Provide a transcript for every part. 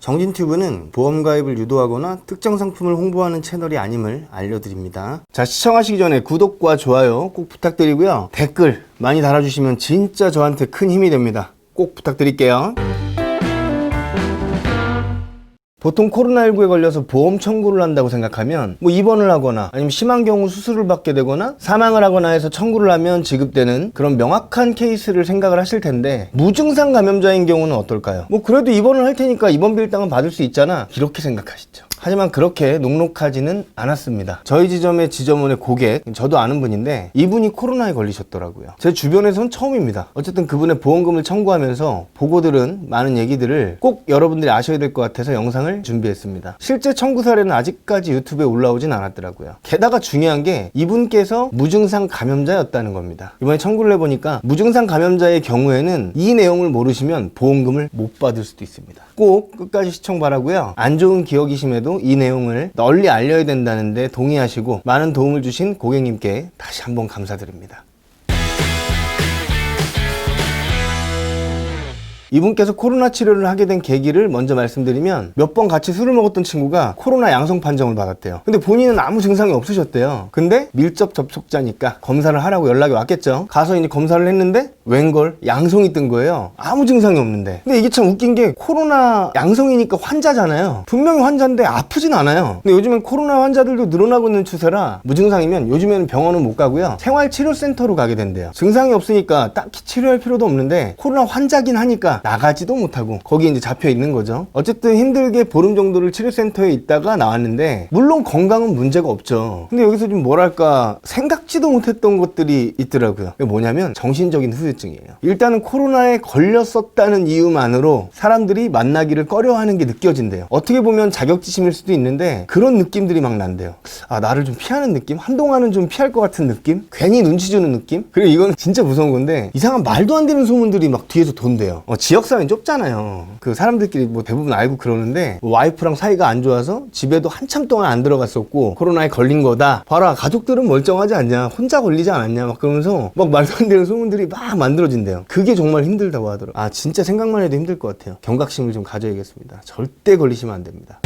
정진튜브는 보험 가입을 유도하거나 특정 상품을 홍보하는 채널이 아님을 알려드립니다. 자, 시청하시기 전에 구독과 좋아요 꼭 부탁드리고요. 댓글 많이 달아주시면 진짜 저한테 큰 힘이 됩니다. 꼭 부탁드릴게요. 보통 코로나19에 걸려서 보험 청구를 한다고 생각하면 입원을 하거나 아니면 심한 경우 수술을 받게 되거나 사망을 하거나 해서 청구를 하면 지급되는 그런 명확한 케이스를 생각을 하실 텐데, 무증상 감염자인 경우는 어떨까요? 그래도 입원을 할 테니까 입원비 일당은 받을 수 있잖아, 이렇게 생각하시죠. 하지만 그렇게 녹록하지는 않았습니다. 저희 지점의 지점원의 고객, 저도 아는 분인데 이분이 코로나에 걸리셨더라고요. 제 주변에선 처음입니다. 어쨌든 그분의 보험금을 청구하면서 보고 들은 많은 얘기들을 꼭 여러분들이 아셔야 될 것 같아서 영상을 준비했습니다. 실제 청구 사례는 아직까지 유튜브에 올라오진 않았더라고요. 게다가 중요한 게 이분께서 무증상 감염자였다는 겁니다. 이번에 청구를 해보니까 무증상 감염자의 경우에는 이 내용을 모르시면 보험금을 못 받을 수도 있습니다. 꼭 끝까지 시청 바라고요. 안 좋은 기억이심에도 이 내용을 널리 알려야 된다는데 동의하시고 많은 도움을 주신 고객님께 다시 한번 감사드립니다. 이분께서 코로나 치료를 하게 된 계기를 먼저 말씀드리면, 몇 번 같이 술을 먹었던 친구가 코로나 양성 판정을 받았대요. 근데 본인은 아무 증상이 없으셨대요. 근데 밀접 접촉자니까 검사를 하라고 연락이 왔겠죠. 가서 이제 검사를 했는데 웬걸 양성이 뜬 거예요. 아무 증상이 없는데. 근데 이게 참 웃긴 게, 코로나 양성이니까 환자잖아요. 분명히 환자인데 아프진 않아요. 근데 요즘엔 코로나 환자들도 늘어나고 있는 추세라 무증상이면 요즘에는 병원은 못 가고요, 생활치료센터로 가게 된대요. 증상이 없으니까 딱히 치료할 필요도 없는데 코로나 환자긴 하니까 나가지도 못하고 거기에 이제 잡혀 있는 거죠. 어쨌든 힘들게 보름 정도를 치료센터에 있다가 나왔는데, 물론 건강은 문제가 없죠. 근데 여기서 좀 뭐랄까 생각지도 못했던 것들이 있더라고요. 그게 뭐냐면 정신적인 후유증이에요. 일단은 코로나에 걸렸었다는 이유만으로 사람들이 만나기를 꺼려하는 게 느껴진대요. 어떻게 보면 자격지심일 수도 있는데 그런 느낌들이 막 난대요. 아, 나를 좀 피하는 느낌? 한동안은 좀 피할 것 같은 느낌? 괜히 눈치 주는 느낌? 그리고 이건 진짜 무서운 건데, 이상한 말도 안 되는 소문들이 막 뒤에서 돈대요. 지역사회는 좁잖아요. 그 사람들끼리 대부분 알고 그러는데, 와이프랑 사이가 안 좋아서 집에도 한참 동안 안 들어갔었고 코로나에 걸린 거다, 봐라 가족들은 멀쩡하지 않냐, 혼자 걸리지 않았냐, 막 그러면서 막 말도 안 되는 소문들이 막 만들어진대요. 그게 정말 힘들다고 하더라고요. 아, 진짜 생각만 해도 힘들 것 같아요. 경각심을 좀 가져야겠습니다. 절대 걸리시면 안 됩니다.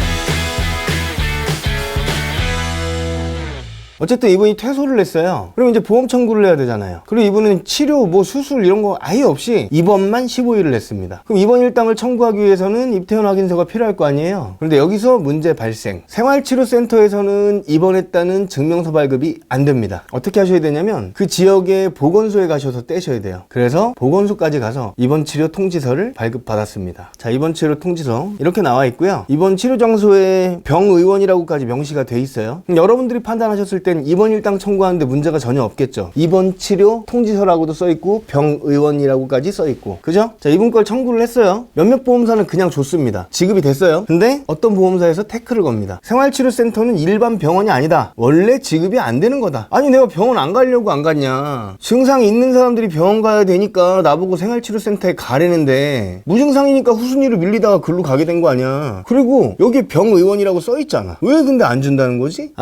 어쨌든 이분이 퇴소를 했어요. 그럼 이제 보험 청구를 해야 되잖아요. 그리고 이분은 치료, 수술 이런 거 아예 없이 입원만 15일을 했습니다. 그럼 입원 일당을 청구하기 위해서는 입퇴원 확인서가 필요할 거 아니에요. 그런데 여기서 문제 발생. 생활치료센터에서는 입원했다는 증명서 발급이 안 됩니다. 어떻게 하셔야 되냐면 그 지역의 보건소에 가셔서 떼셔야 돼요. 그래서 보건소까지 가서 입원 치료 통지서를 발급받았습니다. 자, 입원 치료 통지서 이렇게 나와 있고요. 입원 치료 장소에 병의원이라고까지 명시가 돼 있어요. 그럼 여러분들이 판단하셨을 땐 입원 일당 청구하는데 문제가 전혀 없겠죠. 입원 치료 통지서라고도 써있고 병의원이라고까지 써있고, 그죠? 자, 이분 걸 청구를 했어요. 몇몇 보험사는 그냥 줬습니다. 지급이 됐어요. 근데 어떤 보험사에서 태클을 겁니다. 생활치료센터는 일반 병원이 아니다, 원래 지급이 안 되는 거다. 아니, 내가 병원 안 가려고 안 갔냐, 증상이 있는 사람들이 병원 가야 되니까 나보고 생활치료센터에 가라는데 무증상이니까 후순위로 밀리다가 글로 가게 된 거 아니야. 그리고 여기 병의원이라고 써있잖아. 왜 근데 안 준다는 거지?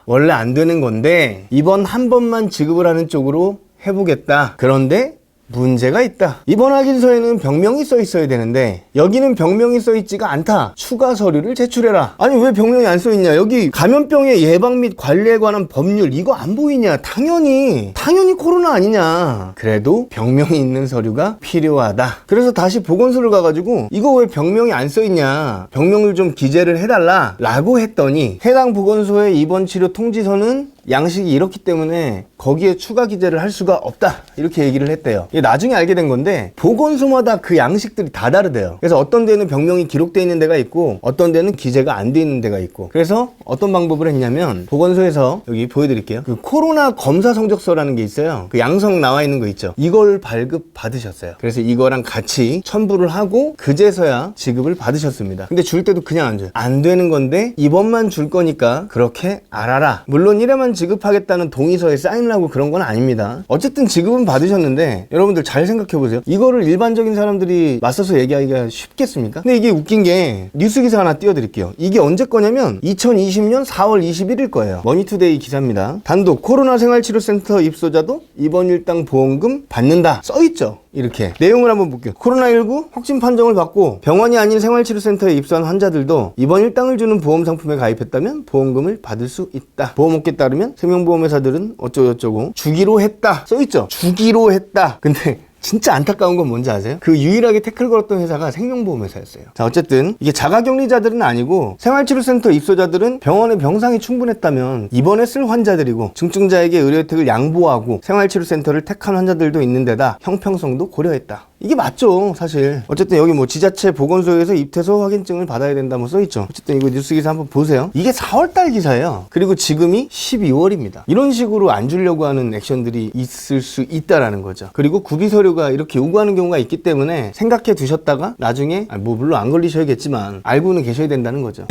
원래 안 되는 건데 이번 한 번만 지급을 하는 쪽으로 해보겠다. 그런데 문제가 있다. 입원 확인서에는 병명이 써 있어야 되는데 여기는 병명이 써 있지가 않다. 추가 서류를 제출해라. 아니, 왜 병명이 안 써 있냐? 여기 감염병의 예방 및 관리에 관한 법률 이거 안 보이냐? 당연히 코로나 아니냐. 그래도 병명이 있는 서류가 필요하다. 그래서 다시 보건소를 가가지고 이거 왜 병명이 안 써 있냐, 병명을 좀 기재를 해달라 라고 했더니, 해당 보건소의 입원 치료 통지서는 양식이 이렇기 때문에 거기에 추가 기재를 할 수가 없다, 이렇게 얘기를 했대요. 이게 나중에 알게 된 건데 보건소마다 그 양식들이 다 다르대요. 그래서 어떤 데는 병명이 기록되어 있는 데가 있고 어떤 데는 기재가 안 돼 있는 데가 있고, 그래서 어떤 방법을 했냐면 보건소에서 여기 보여드릴게요. 그 코로나 검사 성적서라는 게 있어요. 그 양성 나와 있는 거 있죠. 이걸 발급 받으셨어요. 그래서 이거랑 같이 첨부를 하고 그제서야 지급을 받으셨습니다. 근데 줄 때도 그냥 안 줘요. 안 되는 건데 이번만 줄 거니까 그렇게 알아라. 물론 1회만 지급하겠다는 동의서에 사인을 하고 그런 건 아닙니다. 어쨌든 지급은 받으셨는데 여러분들 잘 생각해보세요. 이거를 일반적인 사람들이 맞서서 얘기하기가 쉽겠습니까? 근데 이게 웃긴 게 뉴스 기사 하나 띄워드릴게요. 이게 언제 거냐면 2020년 4월 21일 거예요. 머니투데이 기사입니다. 단독 코로나 생활치료센터 입소자도 입원 일당 보험금 받는다 써있죠. 이렇게 내용을 한번 볼게요. 코로나19 확진 판정을 받고 병원이 아닌 생활치료센터에 입소한 환자들도 이번 일당을 주는 보험 상품에 가입했다면 보험금을 받을 수 있다. 보험업계에 따르면 생명보험회사들은 어쩌고저쩌고 주기로 했다 써있죠. 주기로 했다. 근데 진짜 안타까운 건 뭔지 아세요? 그 유일하게 태클 걸었던 회사가 생명보험회사였어요. 자, 어쨌든 이게 자가격리자들은 아니고 생활치료센터 입소자들은 병원의 병상이 충분했다면 입원했을 환자들이고 중증자에게 의료 혜택을 양보하고 생활치료센터를 택한 환자들도 있는 데다 형평성도 고려했다. 이게 맞죠, 사실. 어쨌든 여기 뭐 지자체 보건소에서 입퇴소 확인증을 받아야 된다 뭐 써있죠. 어쨌든 이거 뉴스 기사 한번 보세요. 이게 4월달 기사예요. 그리고 지금이 12월입니다. 이런 식으로 안 주려고 하는 액션들이 있을 수 있다라는 거죠. 그리고 구비서류가 이렇게 요구하는 경우가 있기 때문에 생각해 두셨다가 나중에 뭐 물론 안 걸리셔야겠지만 알고는 계셔야 된다는 거죠.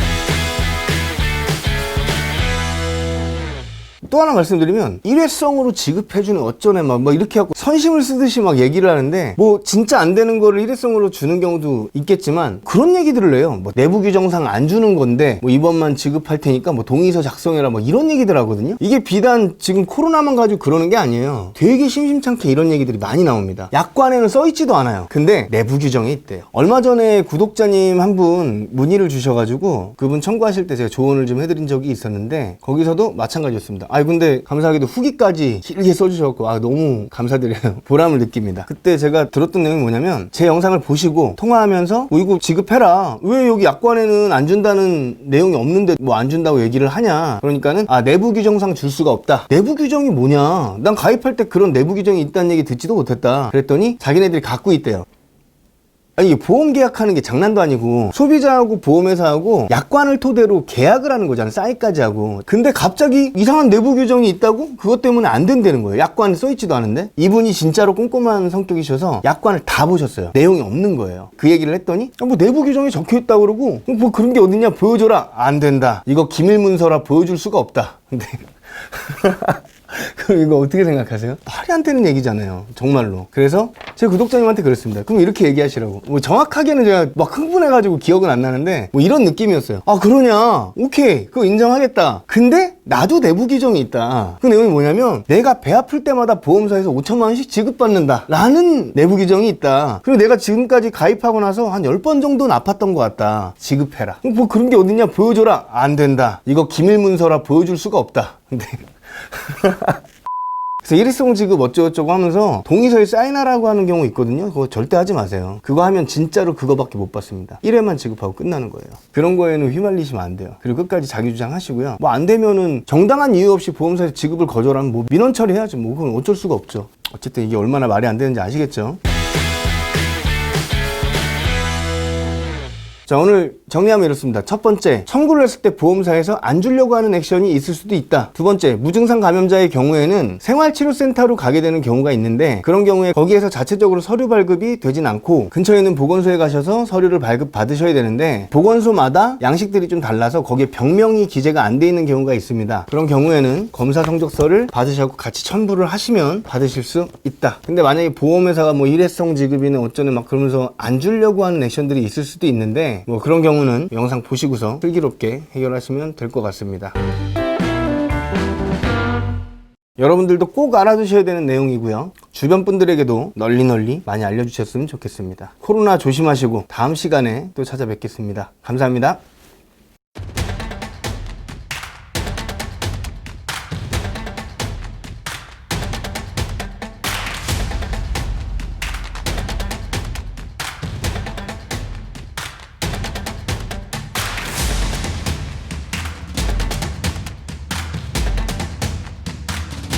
또 하나 말씀드리면 일회성으로 지급해주는 어쩌네 막 이렇게 하고 선심을 쓰듯이 막 얘기를 하는데 뭐 진짜 안 되는 거를 일회성으로 주는 경우도 있겠지만 그런 얘기들을 해요. 뭐 내부 규정상 안 주는 건데 뭐 이번만 지급할 테니까 뭐 동의서 작성해라 뭐 이런 얘기들 하거든요. 이게 비단 지금 코로나만 가지고 그러는 게 아니에요. 되게 심심찮게 이런 얘기들이 많이 나옵니다. 약관에는 써있지도 않아요. 근데 내부 규정이 있대요. 얼마 전에 구독자님 한 분 문의를 주셔가지고 그분 청구하실 때 제가 조언을 좀 해드린 적이 있었는데 거기서도 마찬가지였습니다. 근데 감사하게도 후기까지 길게 써주셔서 너무 감사드려요. 보람을 느낍니다. 그때 제가 들었던 내용이 뭐냐면 제 영상을 보시고 통화하면서 이거 지급해라. 왜 여기 약관에는 안 준다는 내용이 없는데 뭐 안 준다고 얘기를 하냐. 그러니까는 내부 규정상 줄 수가 없다. 내부 규정이 뭐냐. 난 가입할 때 그런 내부 규정이 있다는 얘기 듣지도 못했다. 그랬더니 자기네들이 갖고 있대요. 아니 이게 보험 계약하는 게 장난도 아니고 소비자하고 보험회사하고 약관을 토대로 계약을 하는 거잖아. 사인까지 하고. 근데 갑자기 이상한 내부 규정이 있다고? 그것 때문에 안 된다는 거예요. 약관에 써있지도 않은데. 이분이 진짜로 꼼꼼한 성격이셔서 약관을 다 보셨어요. 내용이 없는 거예요. 그 얘기를 했더니 뭐 내부 규정이 적혀있다 그러고 뭐 그런 게 어딨냐 보여줘라. 안 된다. 이거 기밀문서라 보여줄 수가 없다. 근데 그럼 이거 어떻게 생각하세요? 말이 안 되는 얘기잖아요. 정말로. 그래서 제 구독자님한테 그랬습니다. 그럼 이렇게 얘기하시라고. 뭐 정확하게는 제가 막 흥분해가지고 기억은 안 나는데 뭐 이런 느낌이었어요. 그러냐? 오케이. 그거 인정하겠다. 근데 나도 내부 규정이 있다. 그 내용이 뭐냐면 내가 배 아플 때마다 보험사에서 5천만 원씩 지급받는다 라는 내부 규정이 있다. 그리고 내가 지금까지 가입하고 나서 한 10번 정도는 아팠던 것 같다. 지급해라. 뭐 그런 게 어딨냐 보여줘라. 안 된다. 이거 기밀문서라 보여줄 수가 없다. 근데 그래서 일회성 지급 어쩌고저쩌고 하면서 동의서에 사인하라고 하는 경우 있거든요. 그거 절대 하지 마세요. 그거 하면 진짜로 그거밖에 못 받습니다. 1회만 지급하고 끝나는 거예요. 그런 거에는 휘말리시면 안 돼요. 그리고 끝까지 자기 주장하시고요. 뭐 안 되면은 정당한 이유 없이 보험사에서 지급을 거절하면 뭐 민원 처리해야죠. 뭐 그건 어쩔 수가 없죠. 어쨌든 이게 얼마나 말이 안 되는지 아시겠죠? 자, 오늘 정리하면 이렇습니다. 첫 번째, 청구를 했을 때 보험사에서 안 주려고 하는 액션이 있을 수도 있다. 두 번째, 무증상 감염자의 경우에는 생활치료센터로 가게 되는 경우가 있는데 그런 경우에 거기에서 자체적으로 서류 발급이 되진 않고 근처에 있는 보건소에 가셔서 서류를 발급 받으셔야 되는데 보건소마다 양식들이 좀 달라서 거기에 병명이 기재가 안 돼 있는 경우가 있습니다. 그런 경우에는 검사 성적서를 받으셔서 같이 첨부를 하시면 받으실 수 있다. 근데 만약에 보험회사가 뭐 일회성 지급이는 어쩌네 막 그러면서 안 주려고 하는 액션들이 있을 수도 있는데 뭐 그런 경우는 영상 보시고서 슬기롭게 해결하시면 될 것 같습니다. 여러분들도 꼭 알아두셔야 되는 내용이고요. 주변 분들에게도 널리 많이 알려주셨으면 좋겠습니다. 코로나 조심하시고 다음 시간에 또 찾아뵙겠습니다. 감사합니다.